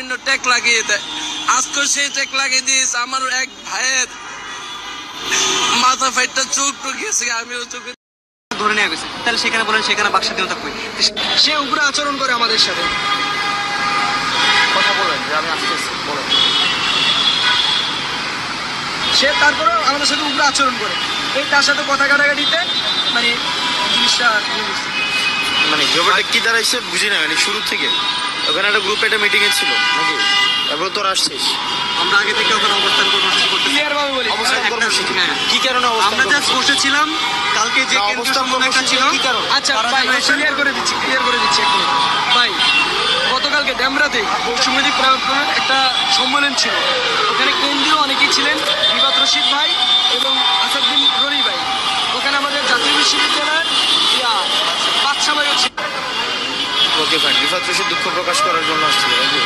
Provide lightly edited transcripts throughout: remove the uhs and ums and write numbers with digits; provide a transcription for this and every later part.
বিভিন্ন ট্যাগ লাগিয়ে দেয়। আজকে সেই ট্যাগ লাগিয়ে দিয়েছে আমার এক ভাইয়ের মাথা ফাইটটা চোখ ঢুকিয়েছে, আমিও চোখে ধরে নেওয়া গেছে। তাহলে সেখানে বলেন সেখানে বাক স্বাধীনতা কই? সে উগ্র আচরণ করে আমাদের সাথে। কথা বলেন যে আমি আসতেছি, বলেন। সে তারপরে আমাদের সাথে উগ্র আচরণ করে, এই তার সাথে কথা কাটাকাটিতে মানে জিনিসটা মানে ব্যাপারটা কি দাঁড়াইছে বুঝি না, মানে শুরু থেকে ওখানে একটা গ্রুপে একটা মিটিং এ ছিল নাকি, এবার তোর আসছিস? আমরা আগে থেকে ওখানে অবস্থান কর্মসূচি করতেছি। ক্লিয়ার ভাবে বলি, অবস্থান কর্মসূচি কি কারণে আমরা জাস্ট বসেছিলাম কালকে যে অবস্থান কর্মসূচি ছিল। কি কারণে? আচ্ছা ভাই ক্লিয়ার করে দিচ্ছি এখন ভাই। গতকালকে ড্যামরাতে সমিতি প্রাঙ্গণে একটা সম্মেলন ছিল, ওখানে কেন্দ্রীয় অনেকেই ছিলেন, রিফাত রশিদ ভাই এবং আসাদুদ্দিন রনি ভাই। ওখানে আমাদের জাতীয় বিশ্ববিদ্যালয়ের বাদশা ভাইও ছিল। ওকে ফাইন, রিফাত রশিদ দুঃখ প্রকাশ করার জন্য আসছিল নাকি?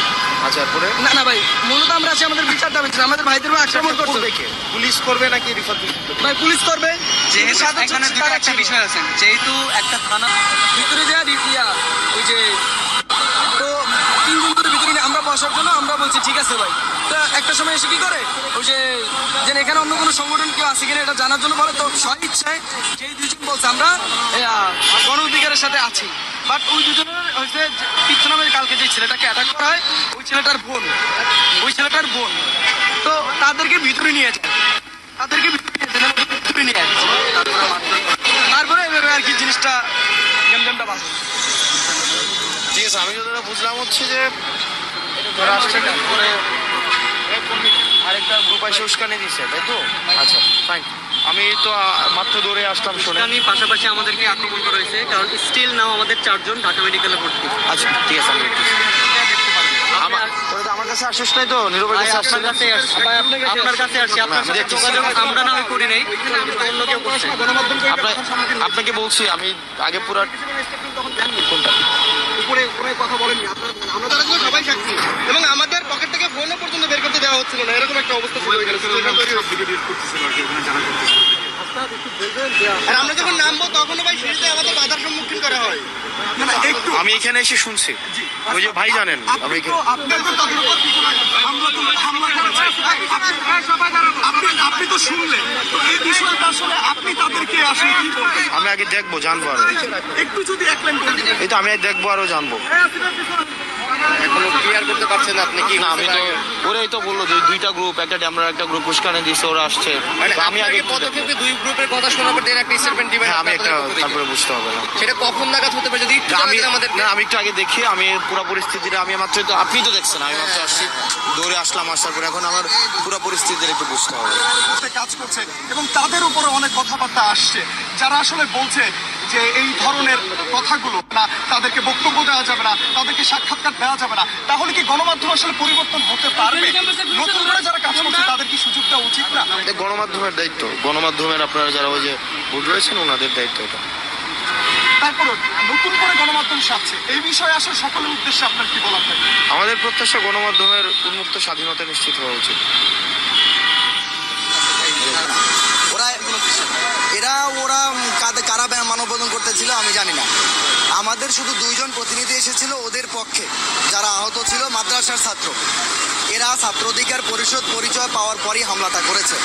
আচ্ছা তারপরে? না ভাই, মূলত আমরা আছি আমাদের বিচার দাবি ছিল, আমাদের ভাইদের আক্রমণ করতে। পুলিশ করবে নাকি রিফাত রশিদ? ভাই পুলিশ করবে, যেহেতু এখানে দুটো একটা বিষয় আছে, যেহেতু একটা থানা ভিতরে যা ওই যে তো 3 দিন ধরে ভিতরে আমরা বসার জন্য আমরা বলছি ঠিক আছে ভাই। তা একটা সময় এসে কি করে ওই যে এখানে অন্য কোনো সংগঠন কেউ আছে কিনা এটা জানার জন্য বলে, তো স্ব ইচ্ছায় যেই দুজন বলছে আমরা গণ অধিকারের সাথে আছি, বাট ওই দুজনের হচ্ছে পিছু নামে কালকে যে ছেলেটাকে অ্যাটাক করা হয় ওই ছেলেটার বোন, তো তাদেরকে ভিতরে নিয়ে যায়, ভিতরে নিয়ে যায়। তারপরে এভাবে আর কি জিনিসটা গেমটা বাঁচে। ঠিক আছে, আমি যতটা বুঝলাম হচ্ছে যে ওরা আসছে তারপরে আরেকটা গ্রুপ এসে উস্কানি দিচ্ছে, তাই তো? আচ্ছা ফাইন, আমি তো মাত্র দৌড়ে আসলাম শুনে। পাশাপাশি আমাদেরকে আক্রমণ করা হয়েছে, কারণ স্টিল নাও আমাদের 4 জন ঢাকা মেডিকেলে ভর্তি। আচ্ছা ঠিক আছে, আমি আমার কাছে আসিস নাই তো, নীরবের কাছে আসছে। আপনার কাছে আসছি, আপনার সাথে যোগাযোগ আমরা না করি নাই, অন্য কেউ করছে। আপনাকে বলছি আমি আগে পুরা কোনটা উপরে কথা বলেননি, আমরা তারা ছিল সবাই সাক্ষী, এবং আমাদের পকেট থেকে ফোনও পর্যন্ত বের করতে দেওয়া হচ্ছিল না, এরকম একটা অবস্থা শুরু হয়ে গেল। আর আমরা যখন নামবো তখনও ভাই সিঁড়িতে আমাদের বাধার সম্মুখীন করা হয়। আমি এখানে এসে শুনছি, ওই যে ভাই জানেন আমি আপনি তো শুনলেন, এই বিষয়টা আসলে আপনি তাদেরকে আসলে কি বলবেন? আমি আগে দেখবো, জানবো আরো, একটু যদি একলাইন করে দিতেন। এই তো আমি দেখবো আরো জানবো। এখনো ক্লিয়ার করতে পারছেন আপনি কি? না আমি তো ওরাই তো বললো যে দুইটা গ্রুপ, একটা ড্যামরা একটা গ্রুপ উস্কানি দিচ্ছে, ওরা আসছে। আমি আগে পদক্ষেপে দুই গ্রুপের কথা শোনার পর একটা স্টেটমেন্ট দিবেন, আমি একটা তারপরে বুঝতে হবে না সেটা কখন নাগাদ হতে পারে যদি একটু আমাদের। না আমি একটু আগে দেখি, আমি পুরো পরিস্থিতিটা আমি মাত্র তো, আপনি তো দেখছেন আমি মাত্র আসছি, দৌড়ে আসলাম, আসার পর এখন আমার পুরো পরিস্থিতিটা একটু বুঝতে হবে। কাজ করছে এবং তাদের উপরে অনেক কথাবার্তা আসছে, যারা আসলে বলছে যে এই ধরনের কথাগুলো না, তাদেরকে বক্তব্য দেওয়া যাবে না, তাদেরকে সাক্ষাৎকার দেওয়া যাবে না। তাহলে কি গণমাধ্যম আসলে পরিবর্তন হতে পারবে? নতুন করে যারা কাজ করছে তাদের কি সুযোগ দেওয়া উচিত না? গণমাধ্যমের দায়িত্ব, গণমাধ্যমের আপনারা যারা ওই যে ভোট রয়েছেন ওনাদের দায়িত্ব এটা। তারপরে নতুন করে গণমাধ্যম সাজছে, এই বিষয়ে আসলে সকলের উদ্দেশ্যে আপনার কি বলার থাকে? আমাদের প্রত্যাশা গণমাধ্যমের উন্মুক্ত স্বাধীনতা নিশ্চিত হওয়া উচিত। ওরা কারা মানববন্ধন করতেছিল আমি জানি না, আমাদের শুধু 2 জন প্রতিনিধি এসেছিল ওদের পক্ষে, যারা আহত ছিল মাদ্রাসার ছাত্র। এরা ছাত্র অধিকার পরিষদ পরিচয় পাওয়ার পরই হামলাটা করেছে।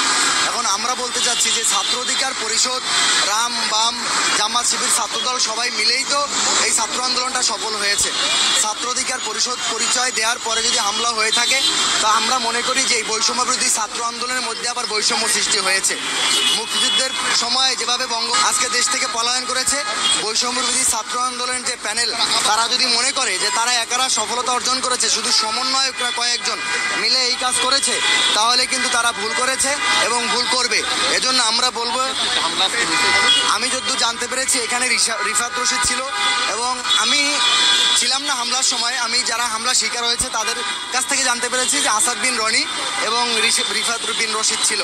এখন আমরা বলতে চাচ্ছি যে ছাত্র অধিকার পরিষদ, রাম বাম জামাত শিবির ছাত্রদল সবাই মিলেই তো এই ছাত্র আন্দোলনটা সফল হয়েছে। ছাত্র অধিকার পরিষদ পরিচয় দেওয়ার পরে যদি হামলা হয়ে থাকে তা আমরা মনে করি যে এই বৈষম্যবিরোধী ছাত্র আন্দোলনের মধ্যে আবার বৈষম্য সৃষ্টি হয়েছে। মুক্তিযুদ্ধের সময় যেভাবে আজকে দেশ থেকে পলায়ন করেছে, বৈষম্যবিরোধী ছাত্র আন্দোলনের যে প্যানেল তারা যদি মনে করে যে তারা একারা সফলতা অর্জন করেছে, শুধু সমন্বয়করা কয়েকজন মিলে এই কাজ করেছে, তাহলে কিন্তু তারা ভুল করেছে এবং ভুল করবে। এজন্য আমরা বলবো, আমি যতদূর জানতে পেরেছি এখানে রিফাত রশিদ ছিল এবং আমি ছিলাম না হামলার সময়, আমি যারা হামলা শিকার হয়েছে তাদের কাছ থেকে জানতে পেরেছি যে আসাদ বিন রনি এবং রিফাত বিন রশিদ ছিল।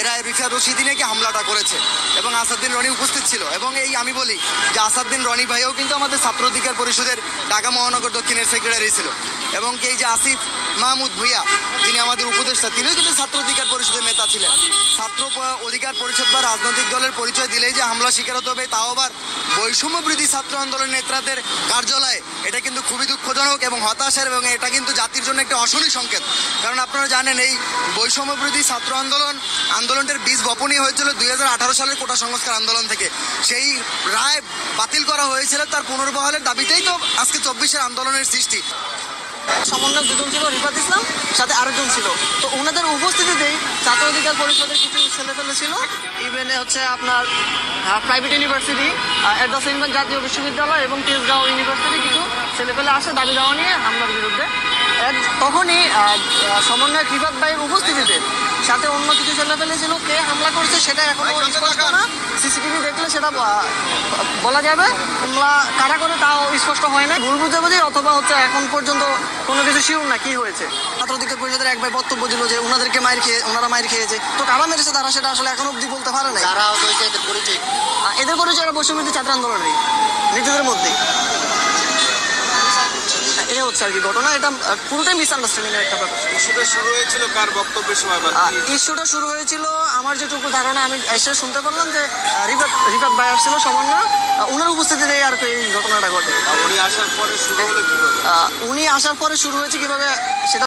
এরা রিফাত রশিদই নাকি হামলাটা করেছে এবং আসাদ বিন রনি উপস্থিত ছিল। এবং এই আমি বলি যে আসাদ বিন রনি ভাইও কিন্তু আমাদের ছাত্র অধিকার পরিষদের ঢাকা মহানগর দক্ষিণের সেক্রেটারি ছিল। এবং এই যে আসিফ মাহমুদ ভুঁইয়া, যিনি আমাদের উপদেষ্টা, তিনিও কিন্তু ছাত্র অধিকার পরিষদের নেতা ছিলেন। ছাত্র অধিকার পরিষদ বা রাজনৈতিক দলের পরিচয় দিলেই যে হামলা শিকার হতে হবে, তাও আবার বৈষম্য বিরোধী ছাত্র আন্দোলনের নেতাদের কার্যালয়ে, এটা কিন্তু খুবই দুঃখজনক এবং হতাশার, এবং এটা কিন্তু জাতির জন্য একটা অশনি সংকেত। কারণ আপনারা জানেন এই বৈষম্য বিরোধী ছাত্র আন্দোলনটার বীজ বপনই হয়েছিল 2018 সালের কোটা সংস্কার আন্দোলন থেকে। সেই রায় বাতিল করা হয়েছিল, তার পুনর্বহালের দাবিতেই তো আজকে 24-এর আন্দোলনের সৃষ্টি। সমন্বয়ক দুজন ছিল, রিফাত ইসলাম, সাথে আরেকজন ছিল। তো ওনাদের উপস্থিতিতেই ছাত্র অধিকার পরিষদের কিছু ছেলেপেলে ছিল, ইভেনে হচ্ছে আপনার প্রাইভেট ইউনিভার্সিটি, এডাসিনবাগ জাতীয় বিশ্ববিদ্যালয় এবং তেজগাঁও ইউনিভার্সিটি কিছু ছেলেপেলে আসে দাবি দেওয়া নিয়ে হামলার বিরুদ্ধে। তখনই সমন্বয়ক রিফাত ভাইয়ের উপস্থিতিতে সাথে অন্য কিছু ছেলেপেলে ছিল। কে হামলা করছে সেটা এখনো স্পষ্ট না, সিসিটিভি দেখলে সেটা বলা যাবে। হামলা কারা করে তাও স্পষ্ট হয় না, ভুল বুঝাবুঝি অথবা হচ্ছে এখন পর্যন্ত কোনো কিছু শিওর না কি হয়েছে। ছাত্র অধিকার পরিষদের এক ভাই বক্তব্য দিল যে ওনাদেরকে ওনারা মাইর খেয়েছে, তো কারা মেরেছে তারা সেটা আসলে এখন অব্দি বলতে পারে না। এদের পরিচয় এরা বৈষম্যবিরোধী ছাত্র আন্দোলনের নিজেদের মধ্যেই। এ হচ্ছে আর কি ঘটনা, এটা পুরোটাই মিসআন্ডারস্ট্যান্ডিং এর একটা ব্যাপার। ইস্যুটা শুরু হয়েছিল কার বক্তব্যের সময়? ইস্যুটা শুরু হয়েছিল আমার যেটুকু ধারণা, আমি এসে শুনতে পারলাম যে রিফাত ভাই আসছিল সমন্বয়, ওনার উপস্থিতিতে আর কি এই ঘটনাটা ঘটে। উনি আসার পরে শুরু হলো কিভাবে? উনি আসার পরে শুরু হয়েছে কিভাবে সেটা